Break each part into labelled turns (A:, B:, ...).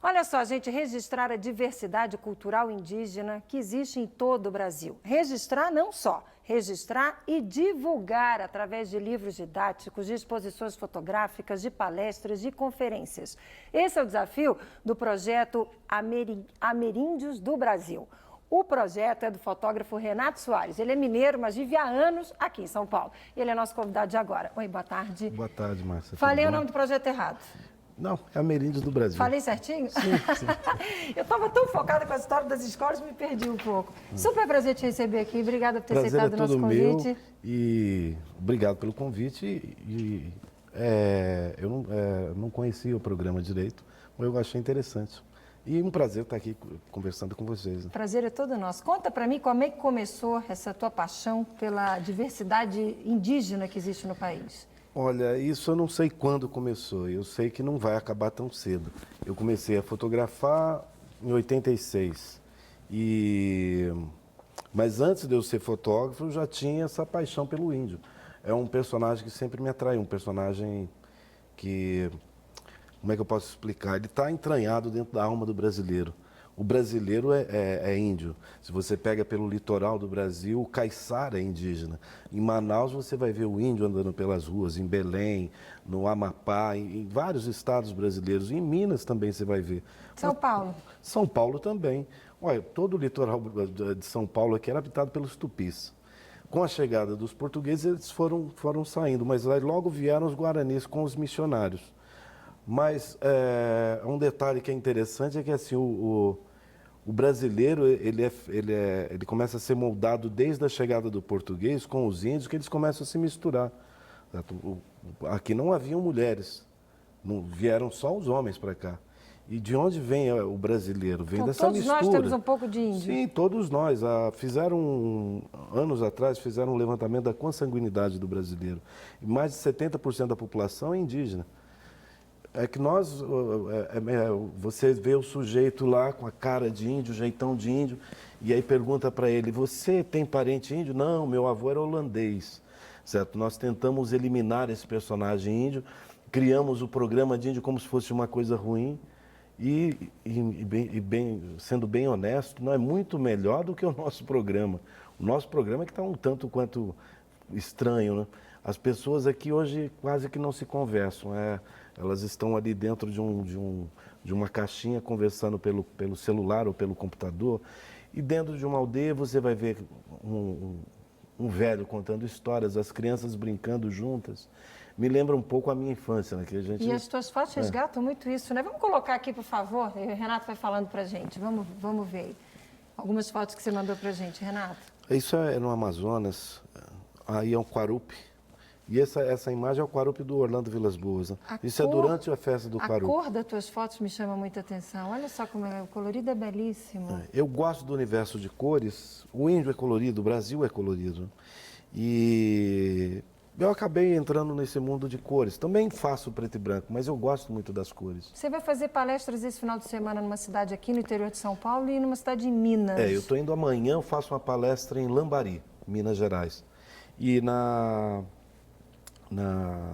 A: Olha só, gente, registrar a diversidade cultural indígena que existe em todo o Brasil. Registrar não só, registrar e divulgar através de livros didáticos, de exposições fotográficas, de palestras, de conferências. Esse é o desafio do projeto Ameríndios do Brasil. O projeto é do fotógrafo Renato Soares. Ele é mineiro, mas vive há anos aqui em São Paulo. Ele é nosso convidado de agora. Oi, boa tarde.
B: Boa tarde, Márcia.
A: Falei o nome do projeto errado.
B: Não, é Ameríndios do Brasil.
A: Falei certinho?
B: Sim, sim.
A: Eu estava tão focada com a história das escolas, me perdi um pouco. Super prazer te receber aqui. Obrigada por ter aceitado o nosso convite.
B: Meu, e obrigado pelo convite. Eu não conhecia o programa direito, mas eu achei interessante. E um prazer estar aqui conversando com vocês.
A: Prazer é todo nosso. Conta para mim como é que começou essa tua paixão pela diversidade indígena que existe no país.
B: Olha, isso eu não sei quando começou, eu sei que não vai acabar tão cedo. Eu comecei a fotografar em 86, mas antes de eu ser fotógrafo, eu já tinha essa paixão pelo índio. É um personagem que sempre me atraiu, um personagem que, como é que eu posso explicar? Ele está entranhado dentro da alma do brasileiro. O brasileiro é índio. Se você pega pelo litoral do Brasil, o caiçara é indígena. Em Manaus você vai ver o índio andando pelas ruas, em Belém, no Amapá, em vários estados brasileiros. Em Minas também você vai ver.
A: São Paulo?
B: São Paulo também. Olha, todo o litoral de São Paulo aqui era habitado pelos tupis. Com a chegada dos portugueses, eles foram saindo, mas aí logo vieram os guaranis com os missionários. Mas um detalhe que é interessante é que assim, o brasileiro ele começa a ser moldado desde a chegada do português com os índios, que eles começam a se misturar. Aqui não haviam mulheres, vieram só os homens para cá. E de onde vem o brasileiro? Vem
A: então,
B: dessa mistura.
A: Todos nós temos um pouco de índio.
B: Sim, todos nós. Anos atrás, fizeram um levantamento da consanguinidade do brasileiro. E mais de 70% da população é indígena. É que você vê o sujeito lá com a cara de índio, jeitão de índio, e aí pergunta para ele, você tem parente índio? Não, meu avô era holandês, certo? Nós tentamos eliminar esse personagem índio, criamos o programa de índio como se fosse uma coisa ruim, sendo bem honesto, não é muito melhor do que o nosso programa. O nosso programa é que está um tanto quanto estranho, né? As pessoas aqui hoje quase que não se conversam, elas estão ali dentro de uma caixinha conversando pelo celular ou pelo computador, e dentro de uma aldeia você vai ver um velho contando histórias, as crianças brincando juntas. Me lembra um pouco a minha infância, né? Que a gente...
A: E as tuas fotos resgatam muito isso, né? Vamos colocar aqui, por favor, o Renato vai falando pra gente, vamos ver aí. Algumas fotos que você mandou pra gente, Renato.
B: Isso é no Amazonas, aí é um Quarupi. E essa imagem é o Quarupi do Orlando Vilas Boas. Né? Isso é durante a festa do Quarupi.
A: A cor das tuas fotos me chama muita atenção. Olha só como o colorido é belíssimo.
B: Eu gosto do universo de cores. O índio é colorido, o Brasil é colorido. E eu acabei entrando nesse mundo de cores. Também faço preto e branco, mas eu gosto muito das cores.
A: Você vai fazer palestras esse final de semana numa cidade aqui no interior de São Paulo e numa cidade em Minas.
B: Eu estou indo amanhã, eu faço uma palestra em Lambari, Minas Gerais. E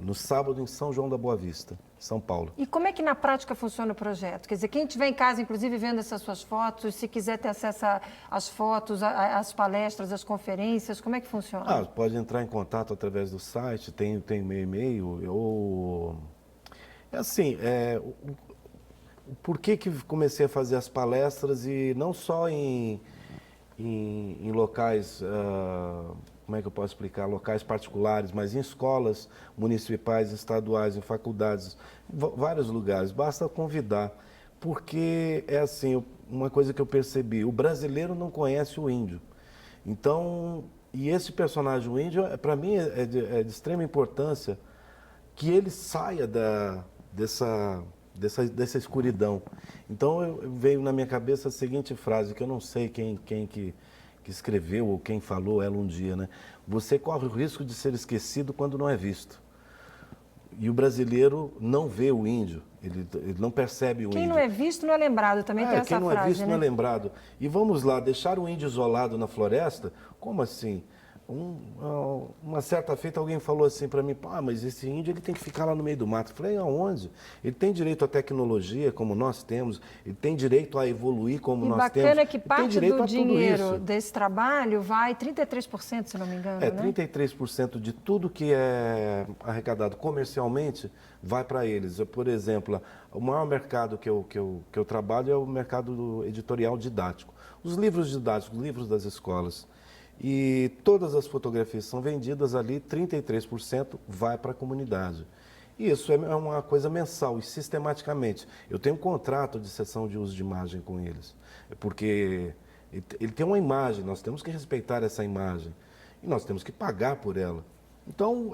B: no sábado em São João da Boa Vista, São Paulo.
A: E como é que na prática funciona o projeto? Quer dizer, quem estiver em casa, inclusive, vendo essas suas fotos, se quiser ter acesso às fotos, às palestras, às conferências, como é que funciona?
B: Pode entrar em contato através do site, tem meu e-mail, por que comecei a fazer as palestras e não só em locais... como é que eu posso explicar, locais particulares, mas em escolas municipais, estaduais, em faculdades, vários lugares, basta convidar, porque é assim, uma coisa que eu percebi, o brasileiro não conhece o índio, então, e esse personagem, o índio, para mim é de extrema importância que ele saia dessa escuridão. Então, veio na minha cabeça a seguinte frase, que eu não sei quem que escreveu ou quem falou ela um dia, né? Você corre o risco de ser esquecido quando não é visto. E o brasileiro não vê o índio, ele não percebe o índio.
A: Quem não é visto não é lembrado, também tem essa frase,
B: quem não é visto
A: né?
B: não é lembrado. E vamos lá, deixar o índio isolado na floresta? Como assim? Uma certa feita alguém falou assim para mim, mas esse índio ele tem que ficar lá no meio do mato. Eu falei, aonde? Ele tem direito à tecnologia, como nós temos, ele tem direito a evoluir, como nós temos.
A: E bacana que parte do dinheiro
B: isso.
A: desse trabalho vai 33%, se não me engano, né?
B: 33% de tudo que é arrecadado comercialmente vai para eles. Por exemplo, o maior mercado que eu trabalho é o mercado editorial didático. Os livros didáticos, os livros das escolas. E todas as fotografias são vendidas ali, 33% vai para a comunidade. E isso é uma coisa mensal e sistematicamente. Eu tenho um contrato de cessão de uso de imagem com eles, porque ele tem uma imagem, nós temos que respeitar essa imagem e nós temos que pagar por ela. Então,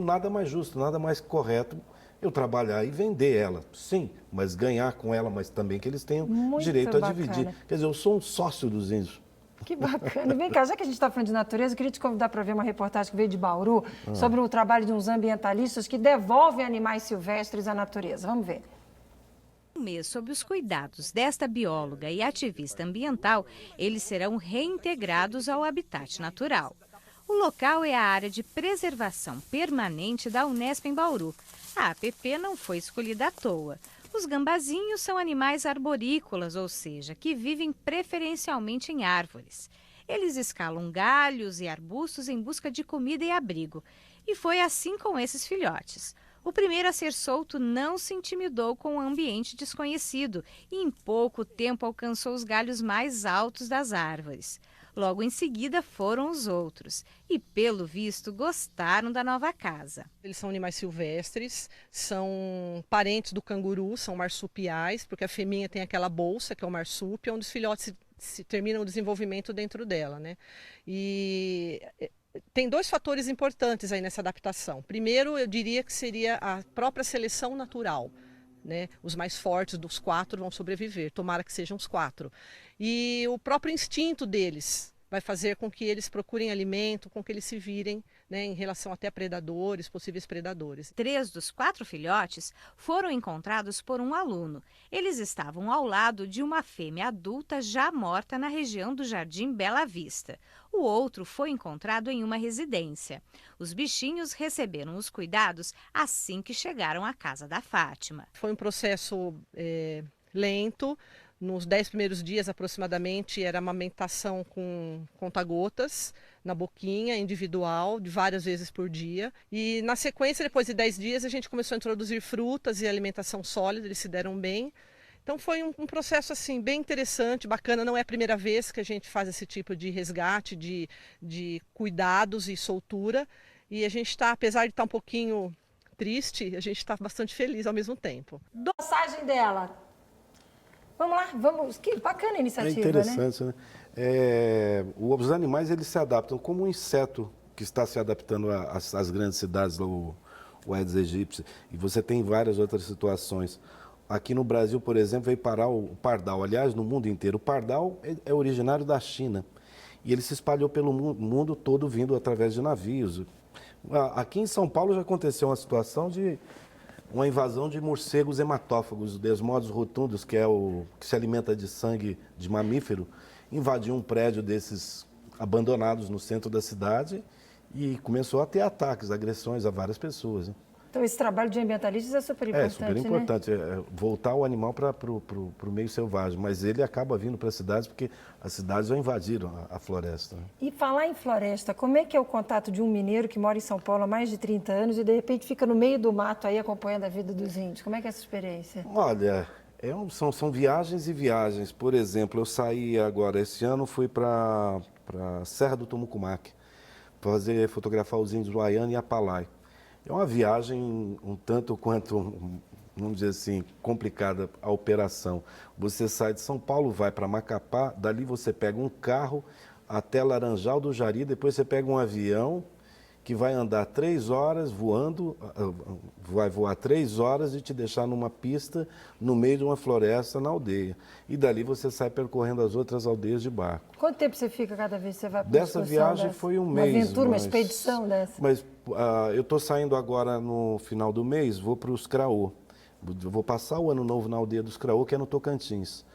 B: nada mais justo, nada mais correto eu trabalhar e vender ela, sim, mas ganhar com ela, mas também que eles tenham direito a dividir. Quer dizer, eu sou um sócio dos índios.
A: Que bacana. Vem cá, já que a gente está falando de natureza, eu queria te convidar para ver uma reportagem que veio de Bauru sobre o trabalho de uns ambientalistas que devolvem animais silvestres à natureza. Vamos ver.
C: Um mês sob os cuidados desta bióloga e ativista ambiental, eles serão reintegrados ao habitat natural. O local é a área de preservação permanente da Unesp em Bauru. A APP não foi escolhida à toa. Os gambazinhos são animais arborícolas, ou seja, que vivem preferencialmente em árvores. Eles escalam galhos e arbustos em busca de comida e abrigo. E foi assim com esses filhotes. O primeiro a ser solto não se intimidou com o ambiente desconhecido e em pouco tempo alcançou os galhos mais altos das árvores. Logo em seguida foram os outros e, pelo visto, gostaram da nova casa.
D: Eles são animais silvestres, são parentes do canguru, são marsupiais, porque a fêmea tem aquela bolsa, que é o marsúpio, onde os filhotes terminam o desenvolvimento dentro dela, né? E tem dois fatores importantes aí nessa adaptação. Primeiro, eu diria que seria a própria seleção natural. Né? Os mais fortes dos 4 vão sobreviver, tomara que sejam os 4. E o próprio instinto deles vai fazer com que eles procurem alimento, com que eles se virem, né, em relação até a predadores, possíveis predadores.
C: 3 dos 4 filhotes foram encontrados por um aluno. Eles estavam ao lado de uma fêmea adulta já morta na região do Jardim Bela Vista. O outro foi encontrado em uma residência. Os bichinhos receberam os cuidados assim que chegaram à casa da Fátima.
D: Foi um processo lento. Nos 10 primeiros dias, aproximadamente, era amamentação com conta-gotas na boquinha, individual, de várias vezes por dia. E na sequência, depois de 10 dias, a gente começou a introduzir frutas e alimentação sólida, eles se deram bem. Então foi um processo assim, bem interessante, bacana. Não é a primeira vez que a gente faz esse tipo de resgate, de cuidados e soltura. E a gente está, apesar de estar um pouquinho triste, a gente está bastante feliz ao mesmo tempo.
A: Dosagem dela. Vamos lá, vamos. Que bacana a iniciativa,
B: né? É interessante, né? Os animais, eles se adaptam como um inseto que está se adaptando às grandes cidades, o Aedes aegypti, e você tem várias outras situações. Aqui no Brasil, por exemplo, veio parar o pardal. Aliás, no mundo inteiro, o pardal é originário da China e ele se espalhou pelo mundo todo vindo através de navios. Aqui em São Paulo já aconteceu uma situação de uma invasão de morcegos hematófagos, o Desmodus rotundos, que é o que se alimenta de sangue de mamífero, invadiu um prédio desses abandonados no centro da cidade e começou a ter ataques, agressões a várias pessoas, né?
A: Então, esse trabalho de ambientalistas é super importante,
B: super importante. Né? Voltar o animal para o meio selvagem, mas ele acaba vindo para as cidades porque as cidades já invadiram a floresta. Né?
A: E falar em floresta, como é que é o contato de um mineiro que mora em São Paulo há mais de 30 anos e de repente fica no meio do mato aí acompanhando a vida dos índios? Como é que é essa experiência?
B: Olha, são viagens e viagens. Por exemplo, eu saí agora, esse ano, fui para a Serra do Tumucumaque, fotografar os índios Uaiana e Apalai. É uma viagem um tanto quanto, vamos dizer assim, complicada a operação. Você sai de São Paulo, vai para Macapá, dali você pega um carro até Laranjal do Jari, depois você pega um avião que vai andar 3 horas voando, vai voar 3 horas e te deixar numa pista no meio de uma floresta na aldeia. E dali você sai percorrendo as outras aldeias de barco.
A: Quanto tempo você fica cada vez que você vai para
B: Dessa viagem foi um mês.
A: Uma aventura, uma expedição dessa?
B: Mas eu estou saindo agora no final do mês, vou para os Craô. Vou passar o ano novo na aldeia dos Craô, que é no Tocantins.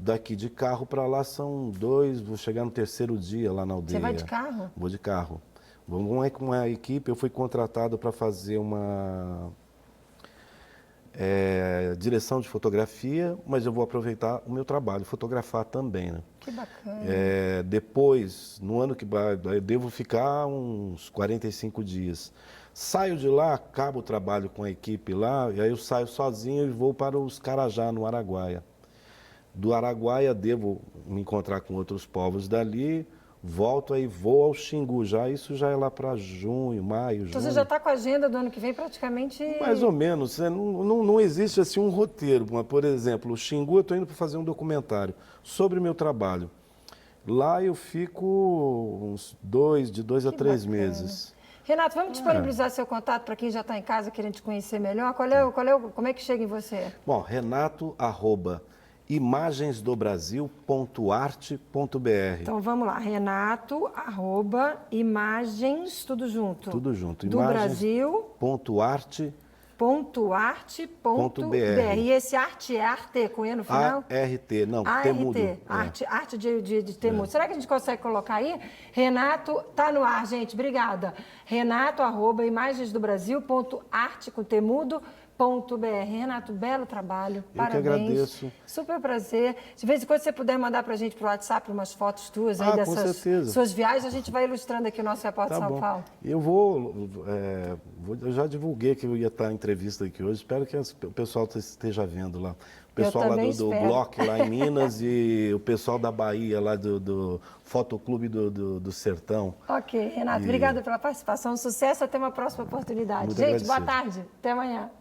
B: Daqui de carro para lá são 2, vou chegar no 3º dia lá na aldeia.
A: Você vai de carro?
B: Vou de carro. Vamos com uma equipe, eu fui contratado para fazer uma direção de fotografia, mas eu vou aproveitar o meu trabalho, fotografar também, né?
A: Que bacana.
B: Depois, no ano que vai, eu devo ficar uns 45 dias. Saio de lá, acabo o trabalho com a equipe lá, e aí eu saio sozinho e vou para os Carajá, no Araguaia. Do Araguaia, devo me encontrar com outros povos dali, volto aí, vou ao Xingu já, isso já é lá para junho, maio,
A: Então
B: junho.
A: você já está com a agenda do ano que vem praticamente...
B: Mais ou menos, não existe assim um roteiro. Por exemplo, o Xingu, eu estou indo para fazer um documentário sobre o meu trabalho. Lá eu fico uns 2 a 3 meses.
A: Renato, vamos disponibilizar seu contato para quem já está em casa querendo te conhecer melhor. Como é que chega em você?
B: Bom, renato@imagensdobrasil.arte.br.
A: Então vamos lá, Renato@imagens, tudo junto.
B: Tudo junto.
A: Do Brasil.
B: .arte.br.
A: E esse arte é arte com E no final?
B: ART, não,
A: ART,
B: temudo.
A: arte de temudo. Será que a gente consegue colocar aí? Renato, tá no ar, gente, obrigada. Renato@imagensdobrasil.arte com temudo. Renato, belo trabalho, parabéns.
B: Eu que agradeço.
A: Super prazer. De vez em quando você puder mandar pra gente pro WhatsApp umas fotos tuas aí
B: Com
A: dessas
B: certeza.
A: suas viagens, a gente vai ilustrando aqui o nosso repórter
B: Tá
A: São
B: bom.
A: Paulo.
B: Eu eu já divulguei que eu ia estar em entrevista aqui hoje, espero que o pessoal esteja vendo lá. O pessoal lá
A: também
B: do
A: espero.
B: Bloco lá em Minas e o pessoal da Bahia lá do Fotoclube do Sertão.
A: Ok, Renato, obrigada pela participação, sucesso, até uma próxima oportunidade.
B: Muito
A: Gente, boa
B: agradecido.
A: tarde, até amanhã.